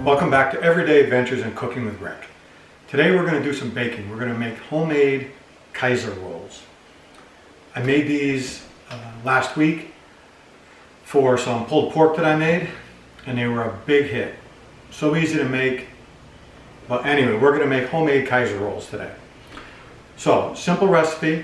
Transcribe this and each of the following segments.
Welcome back to Everyday Adventures in Cooking with Rick. Today we're going to do some baking. We're going to make homemade Kaiser Rolls. I made these last week for some pulled pork that I made, and they were a big hit. So easy to make. But anyway, we're going to make homemade Kaiser Rolls today. So, simple recipe.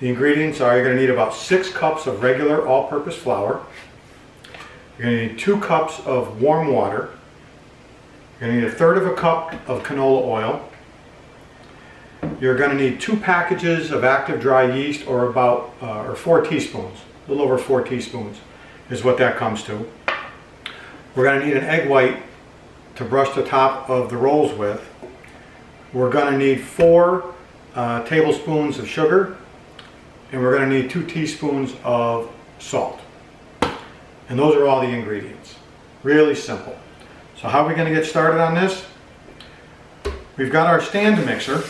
The ingredients are, you're going to need about 6 cups of regular all-purpose flour. You're going to need 2 cups of warm water. You're going to need 1/3 cup of canola oil. You're going to need 2 packages of active dry yeast, or about 4 teaspoons. A little over 4 teaspoons is what that comes to. We're going to need an egg white to brush the top of the rolls with. We're going to need 4 tablespoons of sugar, and we're going to need 2 teaspoons of salt. And those are all the ingredients. Really simple. So how are we going to get started on this? We've got our stand mixer,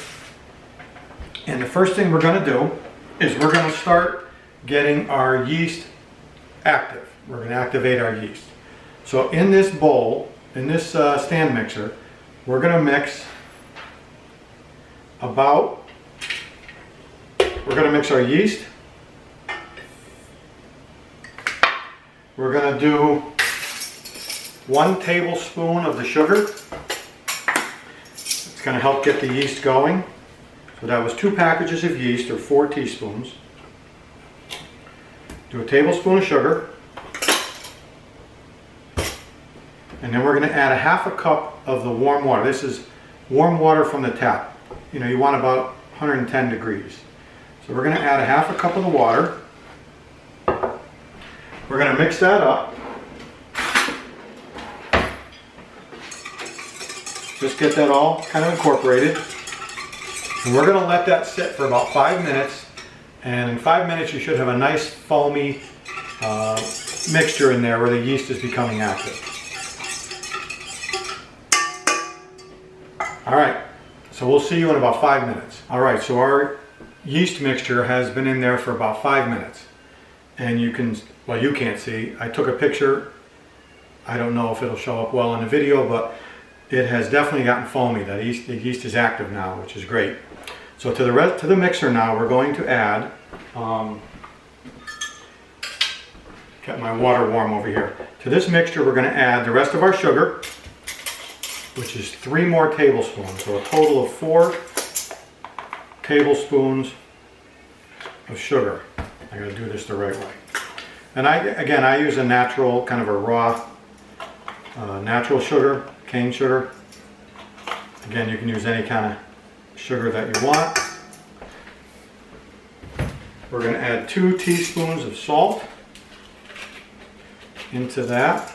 and the first thing we're going to do is we're going to start getting our yeast active. We're going to activate our yeast. So in this bowl, in this stand mixer, we're going to mix we're going to mix our yeast. We're going to do 1 tablespoon of the sugar. It's going to help get the yeast going. So that was 2 packages of yeast, or 4 teaspoons. Do a tablespoon of sugar. And then we're going to add a 1/2 cup of the warm water. This is warm water from the tap. You know, you want about 110 degrees. So we're going to add a 1/2 cup of the water. We're going to mix that up. Just get that all kind of incorporated. And we're going to let that sit for about 5 minutes. And in 5 minutes you should have a nice foamy mixture in there where the yeast is becoming active. Alright, so we'll see you in about 5 minutes. Alright, so our yeast mixture has been in there for about 5 minutes. And you can, well, you can't see. I took a picture. I don't know if it'll show up well in the video, but it has definitely gotten foamy. The yeast is active now, which is great. So to the mixer now, we're going to add, get my water warm over here. To this mixture, we're going to add the rest of our sugar, which is 3 more tablespoons. So a total of 4 tablespoons of sugar. I got to do this the right way. And I use a natural, kind of a raw, natural sugar, cane sugar. Again, you can use any kind of sugar that you want. We're going to add 2 teaspoons of salt into that.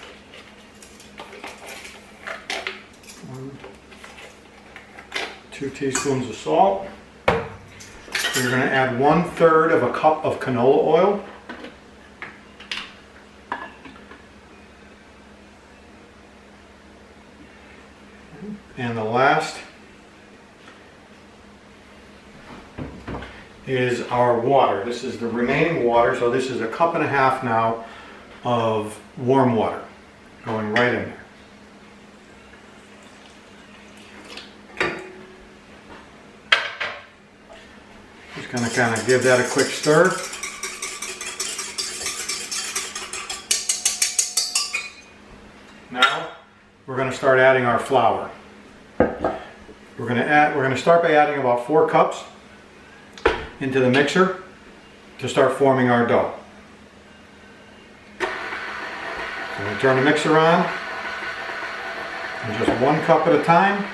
2 teaspoons of salt. We're going to add 1/3 of a cup of canola oil. And the last is our water. This is the remaining water, so this is a 1.5 cups now of warm water going right in there. Just going to kind of give that a quick stir. Now we're going to start adding our flour. We're going to start by adding about 4 cups into the mixer to start forming our dough. So we turn the mixer on, and just 1 cup at a time.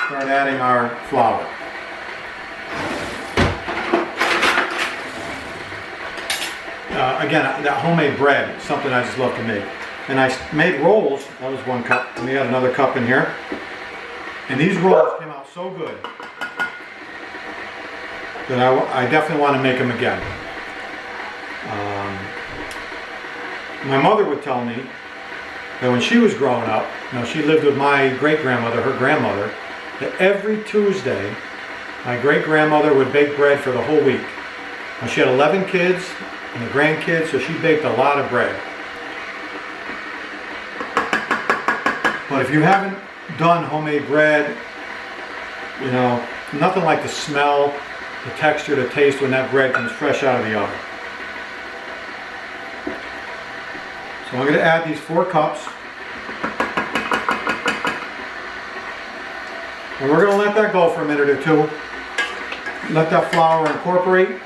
Start adding our flour. Again, that homemade bread is something I just love to make. And I made rolls. That was 1 cup. And we got another cup in here. And these rolls came out so good that I definitely want to make them again. My mother would tell me that when she was growing up, you know, she lived with my great-grandmother, her grandmother, that every Tuesday my great-grandmother would bake bread for the whole week. Now, she had 11 kids and the grandkids, so she baked a lot of bread. But if you haven't done homemade bread, you know, nothing like the smell, the texture, the taste when that bread comes fresh out of the oven. So I'm going to add these 4 cups. And we're going to let that go for a minute or two. Let that flour incorporate,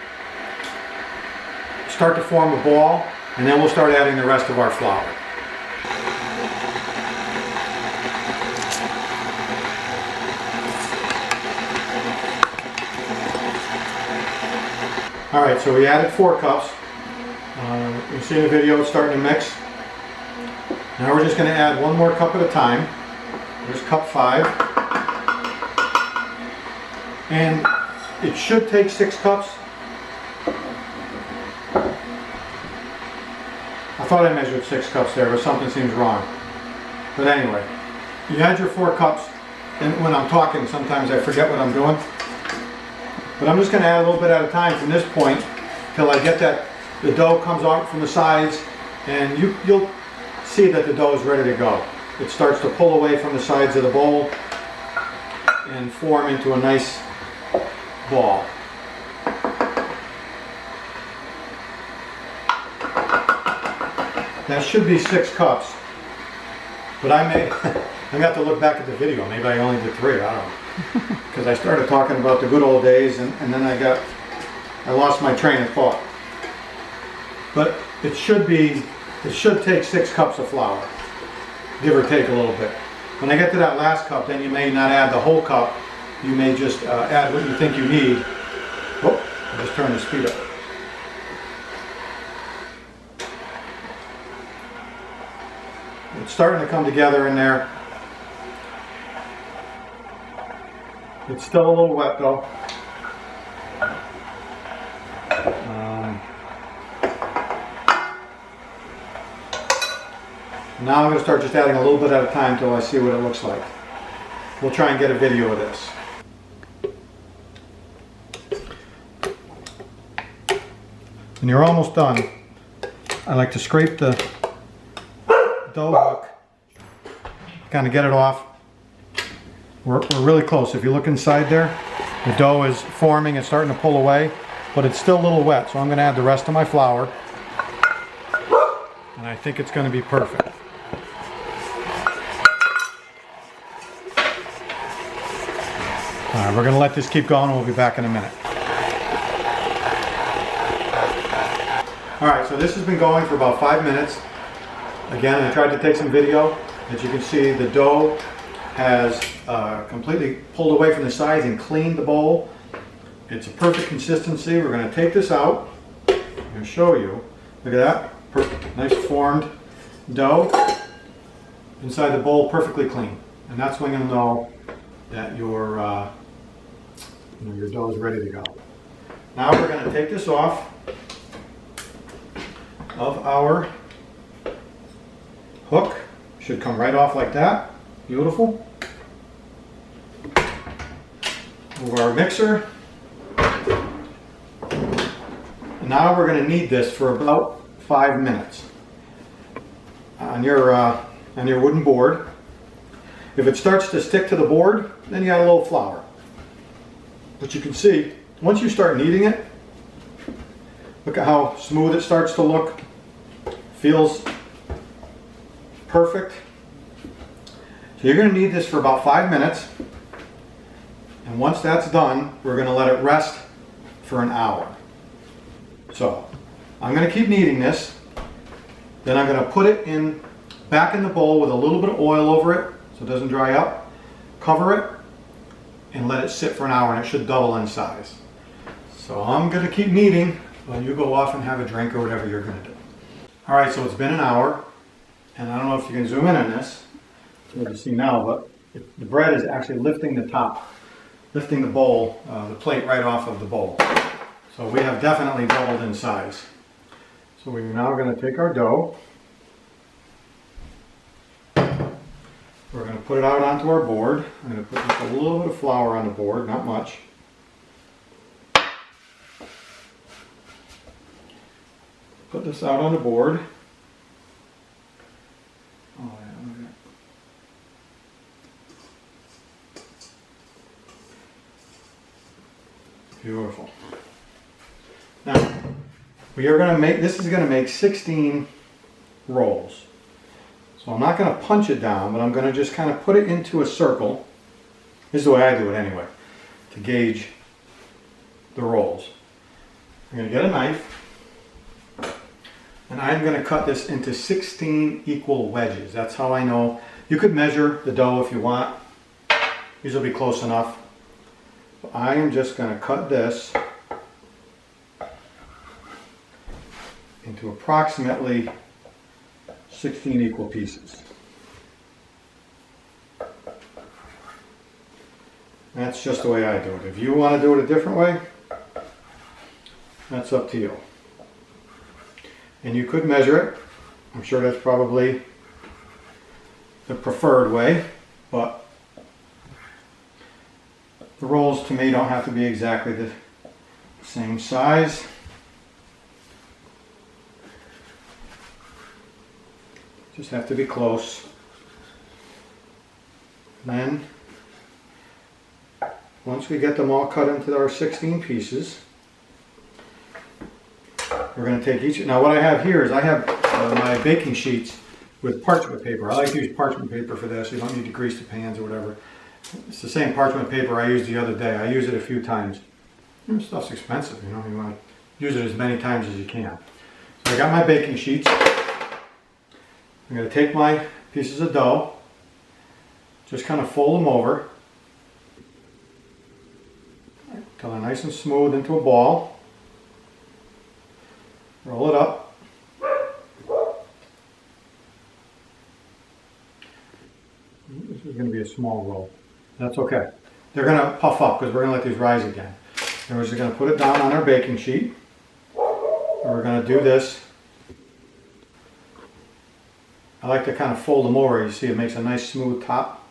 start to form a ball, and then we'll start adding the rest of our flour. All right, so we added 4 cups. You see in the video it's starting to mix. Now we're just going to add 1 more cup at a time. There's cup 5. And it should take 6 cups. I thought I measured 6 cups there, but something seems wrong. But anyway, you add your 4 cups, and when I'm talking, sometimes I forget what I'm doing. But I'm just going to add a little bit at a time from this point till I get that the dough comes out from the sides, and you'll see that the dough is ready to go. It starts to pull away from the sides of the bowl and form into a nice ball. That should be 6 cups, but I got to look back at the video. Maybe I only did 3. I don't know, because I started talking about the good old days, and then I lost my train of thought. But it should take 6 cups of flour, give or take a little bit. When I get to that last cup, then you may not add the whole cup. You may just add what you think you need. Oh, I'll just turn the speed up. It's starting to come together in there. It's still a little wet though. Now I'm going to start just adding a little bit at a time until I see what it looks like. We'll try and get a video of this. When you're almost done, I like to scrape the dough hook, kind of get it off. We're really close. If you look inside there, the dough is forming, it's starting to pull away, but it's still a little wet, so I'm going to add the rest of my flour, and I think it's going to be perfect. All right, we're going to let this keep going and we'll be back in a minute. All right, so this has been going for about 5 minutes. Again, I tried to take some video. As you can see, the dough has completely pulled away from the sides and cleaned the bowl. It's a perfect consistency. We're going to take this out. I'm going to show you. Look at that. Perfect, nice formed dough. Inside the bowl, perfectly clean. And that's when you'll know that your dough is ready to go. Now we're going to take this off of our hook. Should come right off like that. Beautiful. Move our mixer. Now we're going to knead this for about 5 minutes on your wooden board. If it starts to stick to the board, then you add a little flour. But you can see, once you start kneading it, look at how smooth it starts to look. Feels perfect. So you're going to knead this for about 5 minutes. And once that's done, we're going to let it rest for an hour. So I'm going to keep kneading this. Then I'm going to put it back in the bowl with a little bit of oil over it so it doesn't dry up. Cover it and let it sit for an hour, and it should double in size. So I'm going to keep kneading while you go off and have a drink or whatever you're going to do. All right, so it's been an hour, and I don't know if you can zoom in on this. It's hard to see now, but the bread is actually lifting the top, lifting the bowl, the plate right off of the bowl. So we have definitely doubled in size. So we're now going to take our dough. We're going to put it out onto our board. I'm going to put just a little bit of flour on the board, not much. Put this out on the board. Oh, yeah, Beautiful. Now, we are going to make, this is going to make 16 rolls. So I'm not going to punch it down, but I'm going to just kind of put it into a circle. This is the way I do it anyway, to gauge the rolls. I'm going to get a knife, and I'm going to cut this into 16 equal wedges. That's how I know. You could measure the dough if you want. These will be close enough. But I am just going to cut this into approximately 16 equal pieces. That's just the way I do it. If you want to do it a different way, that's up to you. And you could measure it. I'm sure that's probably the preferred way, but the rolls to me don't have to be exactly the same size. Just have to be close. Then, once we get them all cut into our 16 pieces, we're going to take each. Now what I have here is I have my baking sheets with parchment paper. I like to use parchment paper for this. You don't need to grease the pans or whatever. It's the same parchment paper I used the other day. I use it a few times. This stuff's expensive, you know. You want to use it as many times as you can. So I got my baking sheets. I'm going to take my pieces of dough, just kind of fold them over until they're nice and smooth into a ball. Roll it up. This is going to be a small roll. That's okay. They're going to puff up because we're going to let these rise again. And we're just going to put it down on our baking sheet. And we're going to do this. I like to kind of fold them over. You see it makes a nice smooth top.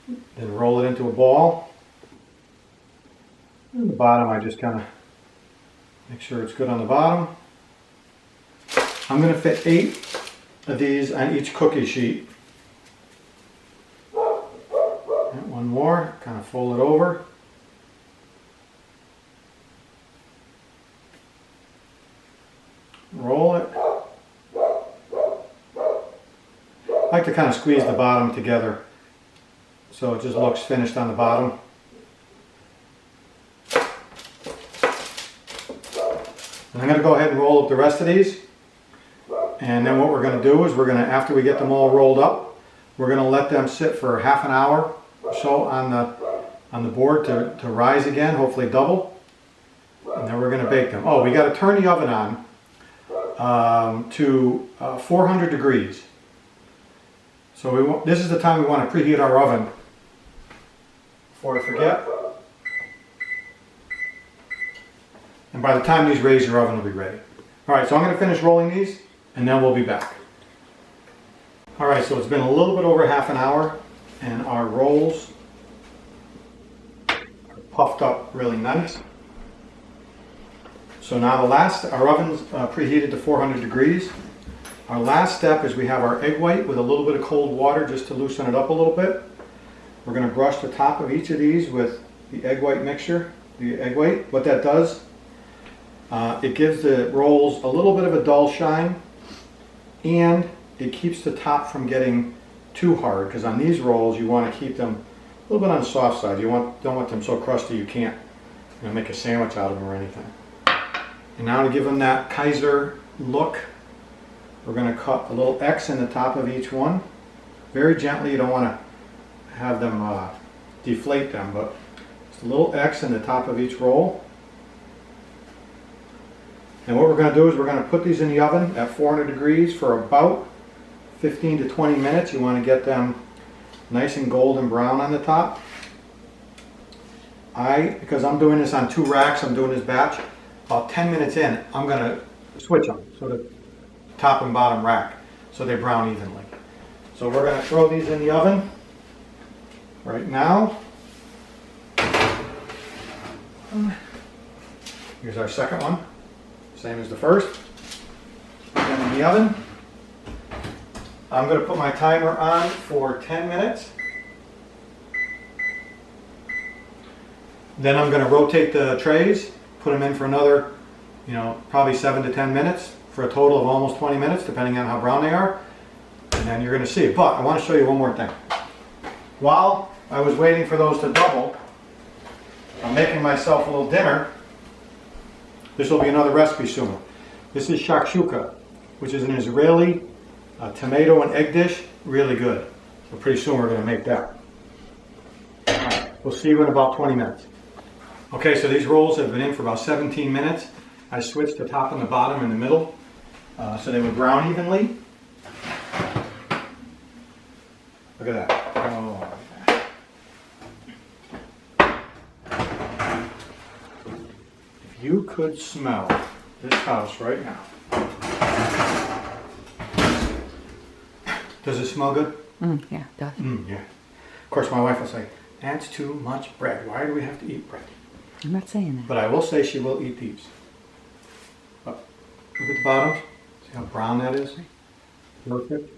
Then roll it into a ball. And the bottom I just kind of make sure it's good on the bottom. I'm going to fit 8 of these on each cookie sheet. And one more, kind of fold it over. Roll it. I like to kind of squeeze the bottom together so it just looks finished on the bottom. And I'm going to go ahead and roll up the rest of these. And then what we're going to do is we're going to, after we get them all rolled up, we're going to let them sit for half an hour or so on the board to rise again, hopefully double. And then we're going to bake them. Oh, we got to turn the oven on to 400 degrees. So this is the time we want to preheat our oven. Before I forget. And by the time these raise, your oven will be ready. All right, so I'm going to finish rolling these, and then we'll be back. All right, so it's been a little bit over half an hour, and our rolls are puffed up really nice. So now our oven's preheated to 400 degrees. Our last step is we have our egg white with a little bit of cold water just to loosen it up a little bit. We're going to brush the top of each of these with the egg white mixture, the egg white. What that does, it gives the rolls a little bit of a dull shine, and it keeps the top from getting too hard, because on these rolls you want to keep them a little bit on the soft side. You don't want them so crusty you can't make a sandwich out of them or anything. And now to give them that Kaiser look, we're going to cut a little X in the top of each one. Very gently, you don't want to have them deflate them, but just a little X in the top of each roll. And what we're going to do is we're going to put these in the oven at 400 degrees for about 15 to 20 minutes. You want to get them nice and golden brown on the top. Because I'm doing this on 2 racks, I'm doing this batch, about 10 minutes in, I'm going to switch them. So the top and bottom rack, so they brown evenly. So we're going to throw these in the oven right now. Here's our second one, same as the first. Put them in the oven. I'm going to put my timer on for 10 minutes. Then I'm going to rotate the trays, put them in for another, probably 7 to 10 minutes for a total of almost 20 minutes, depending on how brown they are. And then you're going to see it. But I want to show you one more thing. While I was waiting for those to double, I'm making myself a little dinner. This will be another recipe soon. This is shakshuka, which is an Israeli tomato and egg dish. Really good. So pretty soon we're going to make that. All right, we'll see you in about 20 minutes. Okay, so these rolls have been in for about 17 minutes. I switched the top and the bottom in the middle so they would brown evenly. Look at that. Oh. If you could smell this house right now. Does it smell good? Yeah, it does. Yeah. Of course, my wife will say, that's too much bread. Why do we have to eat bread? I'm not saying that. But I will say she will eat these. Look at the bottoms. See how brown that is? Perfect.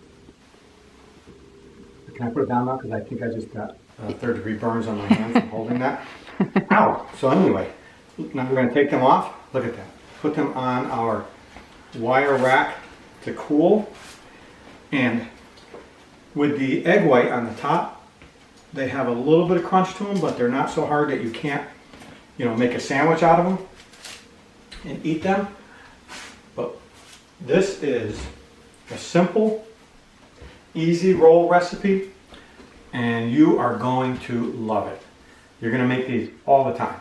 Can I put it down now? Because I think I just got third-degree burns on my hand from holding that. Ow! So anyway, now we're going to take them off. Look at that. Put them on our wire rack to cool. And with the egg white on the top, they have a little bit of crunch to them, but they're not so hard that you can't, make a sandwich out of them and eat them. But this is a simple, easy roll recipe, and you are going to love it. You're going to make these all the time.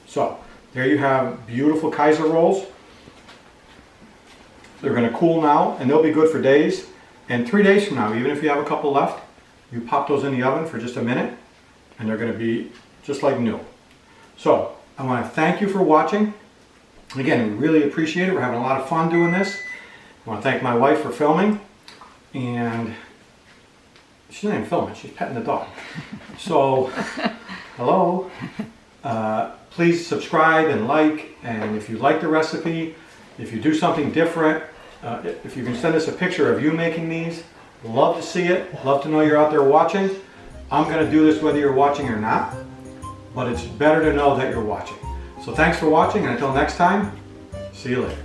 So there you have beautiful Kaiser rolls. They're going to cool now, and they'll be good for days. And 3 days from now, even if you have a couple left, you pop those in the oven for just a minute, and they're going to be just like new. So I want to thank you for watching. And again, we really appreciate it. We're having a lot of fun doing this. I want to thank my wife for filming. And she's not even filming, she's petting the dog. So, hello. Please subscribe and like. And if you like the recipe, if you do something different, if you can send us a picture of you making these, love to see it. Love to know you're out there watching. I'm going to do this whether you're watching or not, but it's better to know that you're watching. So thanks for watching, and until next time, see you later.